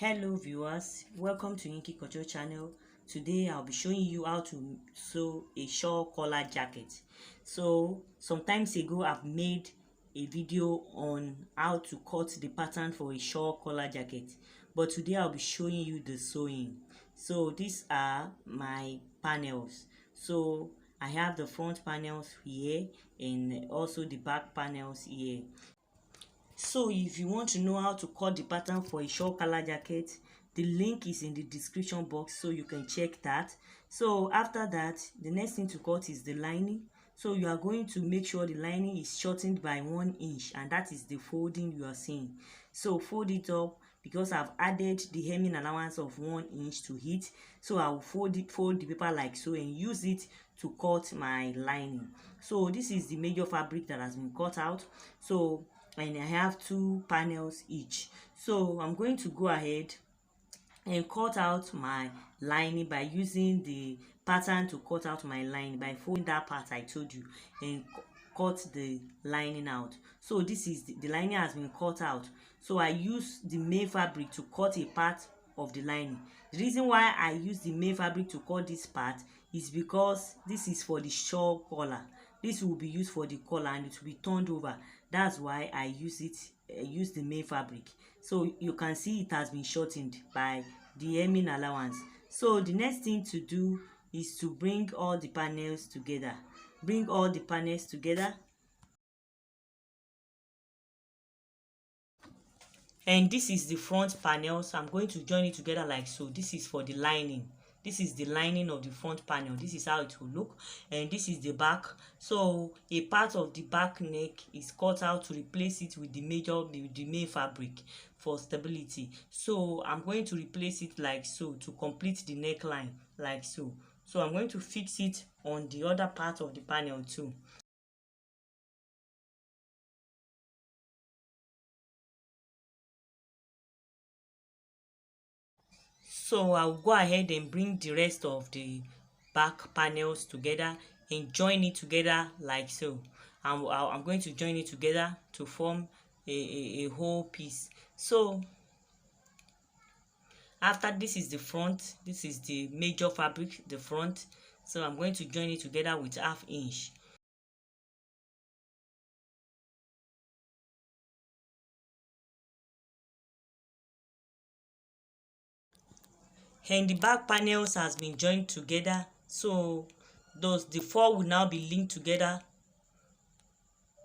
Hello viewers, welcome to Ikorodu channel. Today I'll be showing you how to sew a shawl collar jacket. So some times ago I've made a video on how to cut the pattern for a shawl collar jacket, but today I'll be showing you the sewing. So these are my panels. So I have the front panels here and also the back panels here. So if you want to know how to cut the pattern for a shawl collar jacket, the link is in the description box, so you can check that. So after that, the next thing to cut is the lining. So you are going to make sure the lining is shortened by 1 inch, and that is the folding you are seeing. So fold it up because I've added the hemming allowance of 1 inch to it. So I will fold the paper like so and use it to cut my lining. So this is the major fabric that has been cut out. So and I have 2 panels each. So I'm going to go ahead and cut out my lining by using the pattern to cut out my lining by folding that part I told you and cut the lining out. So this is the lining has been cut out. So I use the main fabric to cut a part of the lining. The reason why I use the main fabric to cut this part is because this is for the shawl collar. This will be used for the collar and it will be turned over. That's why I use the main fabric. So you can see it has been shortened by the hemming allowance. So the next thing to do is to bring all the panels together. Bring all the panels together. And this is the front panel, so I'm going to join it together like so. This is for the lining. This is the lining of the front panel. This is how it will look. And this is the back. So a part of the back neck is cut out to replace it with the main fabric for stability. So I'm going to replace it like so to complete the neckline like so. So I'm going to fix it on the other part of the panel too. So I'll go ahead and bring the rest of the back panels together and join it together like so. I'm going to join it together to form a whole piece. So after this is the front, this is the major fabric, the front. So I'm going to join it together with 1/2 inch. And the back panels has been joined together, so the 4 will now be linked together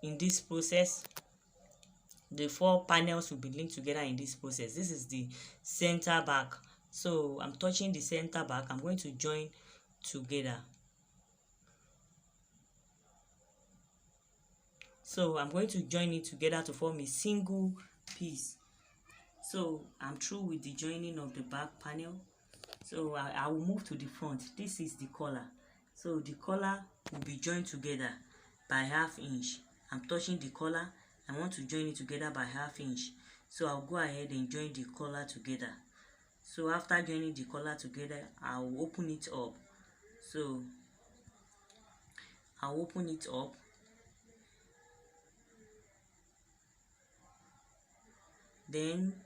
in this process. The 4 panels will be linked together in this process. This is the center back. So I'm touching the center back. I'm going to join together. So I'm going to join it together to form a single piece. So I'm through with the joining of the back panel. So I will move to the front. This is the collar. So the collar will be joined together by 1/2 inch. I'm touching the collar. I want to join it together by 1/2 inch. So I'll go ahead and join the collar together. So after joining the collar together, I'll open it up. So I'll open it up. Then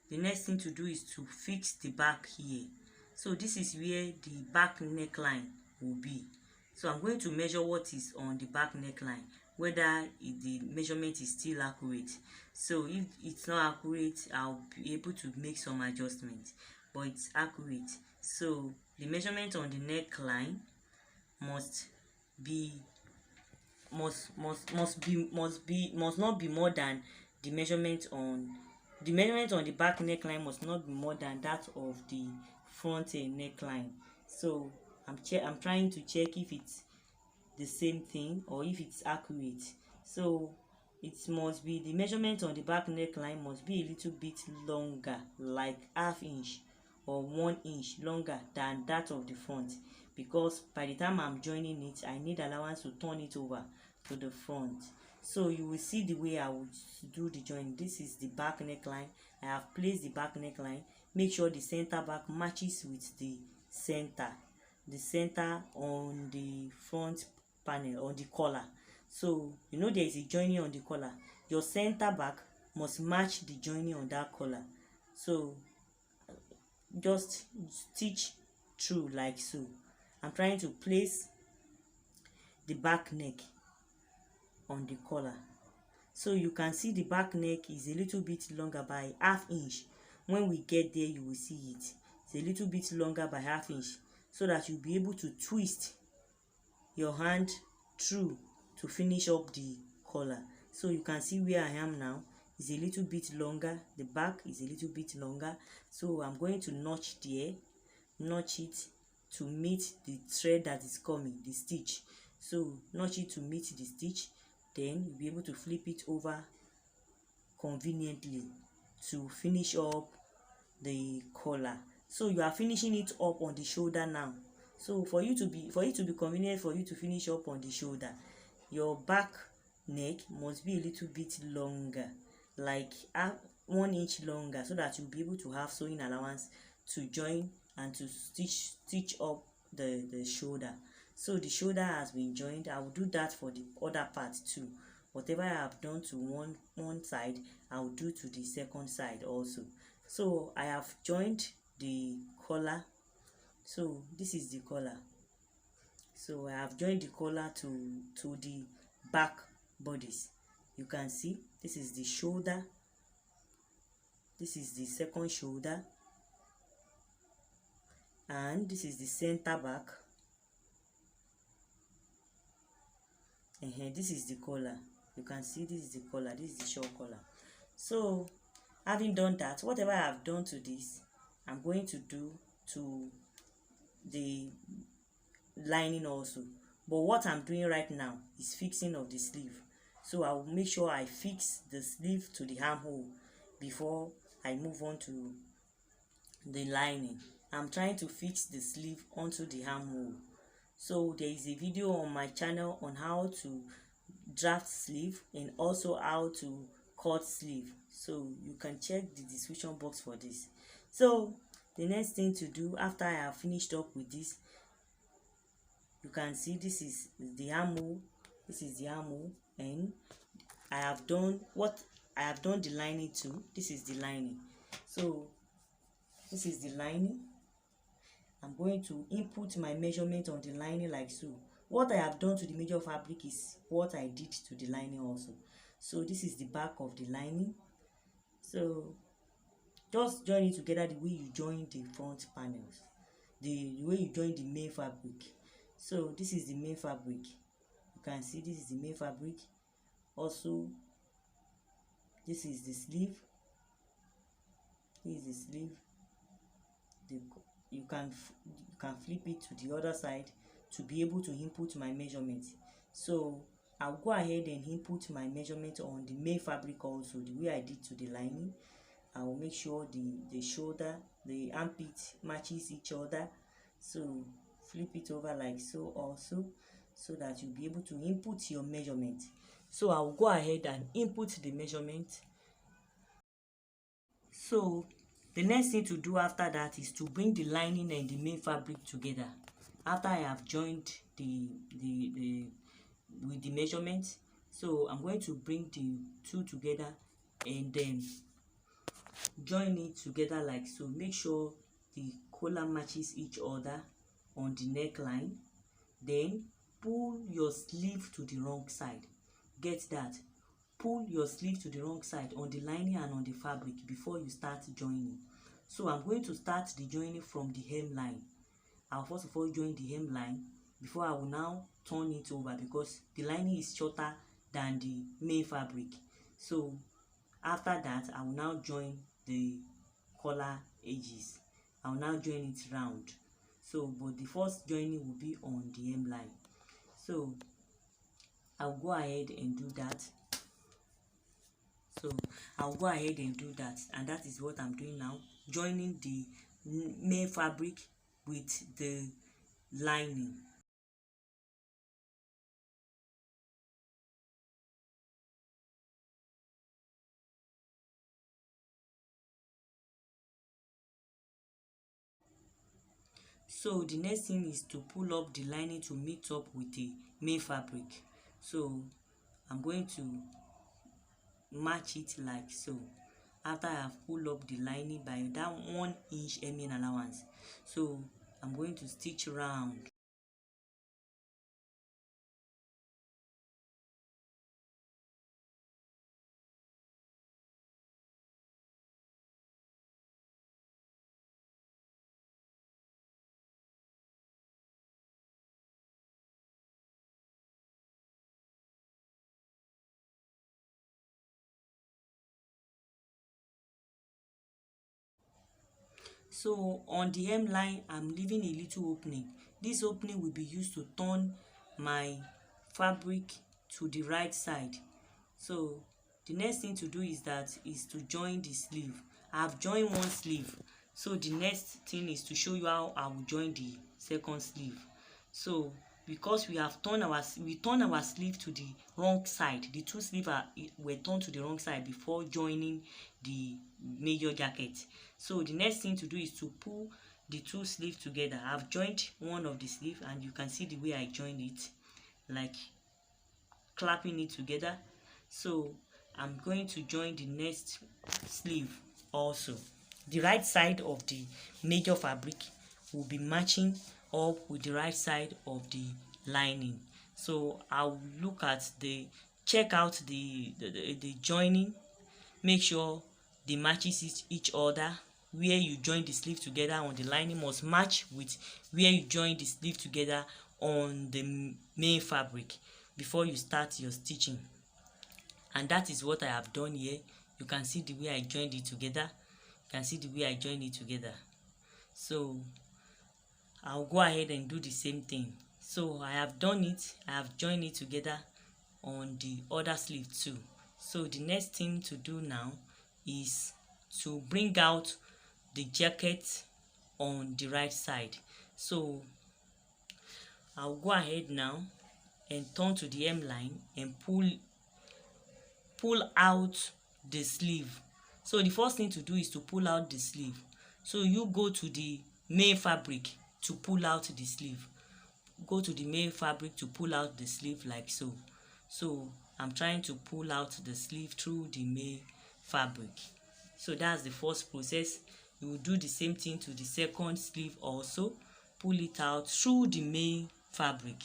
the next thing to do is to fix the back here. So this is where the back neckline will be. So I'm going to measure what is on the back neckline, whether the measurement is still accurate. So if it's not accurate, I'll be able to make some adjustments, but it's accurate. So the measurement on the neckline must not be more than the measurement on the back neckline must not be more than that of the front neckline. So I'm trying to check if it's the same thing or if it's accurate. So it must be the measurement on the back neckline must be a little bit longer, like 1/2 inch or 1 inch longer than that of the front, because by the time I'm joining it, I need allowance to turn it over to the front. So you will see the way I would do the join. This is the back neckline. I have placed the back neckline. Make sure the center back matches with the center on the front panel, on the collar. So you know there is a joining on the collar. Your center back must match the joining on that collar. So just stitch through like so. I'm trying to place the back neck on the collar. So you can see the back neck is a little bit longer by half inch. When we get there, you will see it. It's a little bit longer by half inch, so that you'll be able to twist your hand through to finish up the collar. So you can see where I am now is a little bit longer. The back is a little bit longer. So I'm going to notch there, notch it to meet the thread that is coming, the stitch. So notch it to meet the stitch, then you'll be able to flip it over conveniently to finish up the collar. So you are finishing it up on the shoulder now. So for it to be convenient for you to finish up on the shoulder, your back neck must be a little bit longer, like 1 inch longer, so that you'll be able to have sewing allowance to join and to stitch up the shoulder. So the shoulder has been joined. I will do that for the other part too. Whatever I have done to one side, I will do to the second side also. So I have joined the collar. So this is the collar. So I have joined the collar to the back bodies. You can see this is the shoulder, this is the second shoulder, and this is the center back. This is the collar. You can see this is the collar, this is the shawl collar. So having done that, whatever I have done to this, I'm going to do to the lining also. But what I'm doing right now is fixing of the sleeve. So I will make sure I fix the sleeve to the armhole before I move on to the lining. I'm trying to fix the sleeve onto the armhole. So there is a video on my channel on how to draft sleeve and also how to cut sleeve. So you can check the description box for this. So the next thing to do after I have finished up with this, you can see this is the armhole, this is the armhole, and I have done the lining too. This is the lining. So this is the lining. I'm going to input my measurement on the lining like so. What I have done to the major fabric is what I did to the lining also. So this is the back of the lining. So just join it together the way you join the front panels, the way you join the main fabric. So this is the main fabric. You can see this is the main fabric. Also, this is the sleeve. This is the sleeve. You can flip it to the other side to be able to input my measurement. So I'll go ahead and input my measurement on the main fabric also, the way I did to the lining. I will make sure the shoulder, the armpit matches each other. So flip it over like so also, so that you'll be able to input your measurement. So I will go ahead and input the measurement. So the next thing to do after that is to bring the lining and the main fabric together. After I have joined with the measurement, so I'm going to bring the two together and then join it together like so. Make sure the collar matches each other on the neckline. Then pull your sleeve to the wrong side. Get that? Pull your sleeve to the wrong side on the lining and on the fabric before you start joining. So I'm going to start the joining from the hemline. I'll first of all join the hemline before I will now turn it over, because the lining is shorter than the main fabric. So after that, I will now join the collar edges. I will now join it round. So but the first joining will be on the hemline. So I'll go ahead and do that. So I'll go ahead and do that, and that is what I'm doing now, joining the main fabric with the lining. So the next thing is to pull up the lining to meet up with the main fabric. So I'm going to match it like so. after I have pulled up the lining by that 1 inch hemming allowance. So I'm going to stitch round. So on the hemline, I'm leaving a little opening. This opening will be used to turn my fabric to the right side. So the next thing to do is to join the sleeve. I've joined one sleeve. So the next thing is to show you how I will join the second sleeve. So because we turn our sleeve to the wrong side, the two sleeves were turned to the wrong side before joining the major jacket. So the next thing to do is to pull the two sleeves together. I've joined one of the sleeve, and you can see the way I joined it, like clapping it together. So I'm going to join the next sleeve also. The right side of the major fabric will be matching up with the right side of the lining. So I'll look at check out the joining, make sure they matches each other. Where you join the sleeve together on the lining must match with where you join the sleeve together on the main fabric before you start your stitching. And that is what I have done here. You can see the way I joined it together. So I'll go ahead and do the same thing. So I have done it. I have joined it together on the other sleeve too. So the next thing to do now is to bring out the jacket on the right side. So I'll go ahead now and turn to the hemline and pull out the sleeve. So the first thing to do is to pull out the sleeve. So you go to the main fabric to pull out the sleeve. Go to the main fabric to pull out the sleeve like so. So I'm trying to pull out the sleeve through the main fabric. So that's the first process. You will do the same thing to the second sleeve also. Pull it out through the main fabric.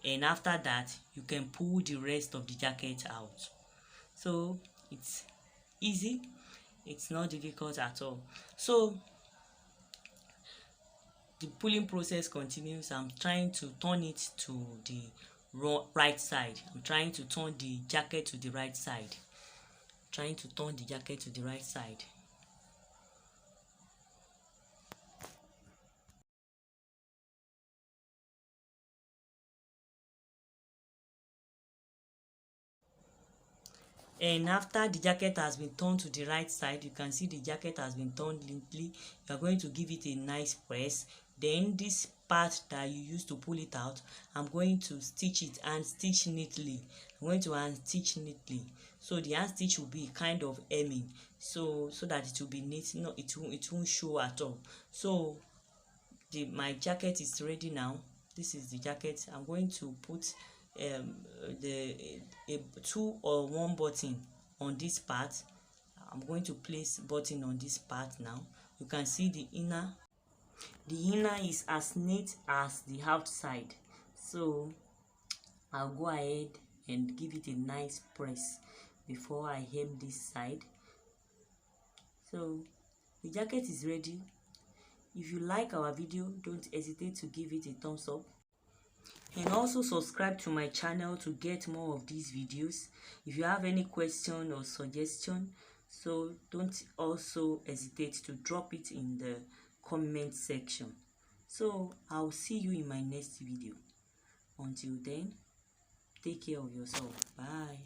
And after that, you can pull the rest of the jacket out. So it's easy. It's not difficult at all. So the pulling process continues. I'm trying to turn it to the right side. I'm trying to turn the jacket to the right side. And after the jacket has been turned to the right side, you can see the jacket has been turned neatly. You are going to give it a nice press. Then this part that you used to pull it out, I'm going to stitch it and stitch neatly. So the hand stitch will be kind of hemming, so that it will be neat. No, it won't show at all. So my jacket is ready now. This is the jacket. I'm going to put two or one button on this part. I'm going to place button on this part now. You can see the inner is as neat as the outside. So I'll go ahead and give it a nice press before I hem this side. So the jacket is ready. If you like our video, don't hesitate to give it a thumbs up. And also subscribe to my channel to get more of these videos. If you have any question or suggestion, so don't also hesitate to drop it in the comment section. So I'll see you in my next video. Until then, take care of yourself. Bye.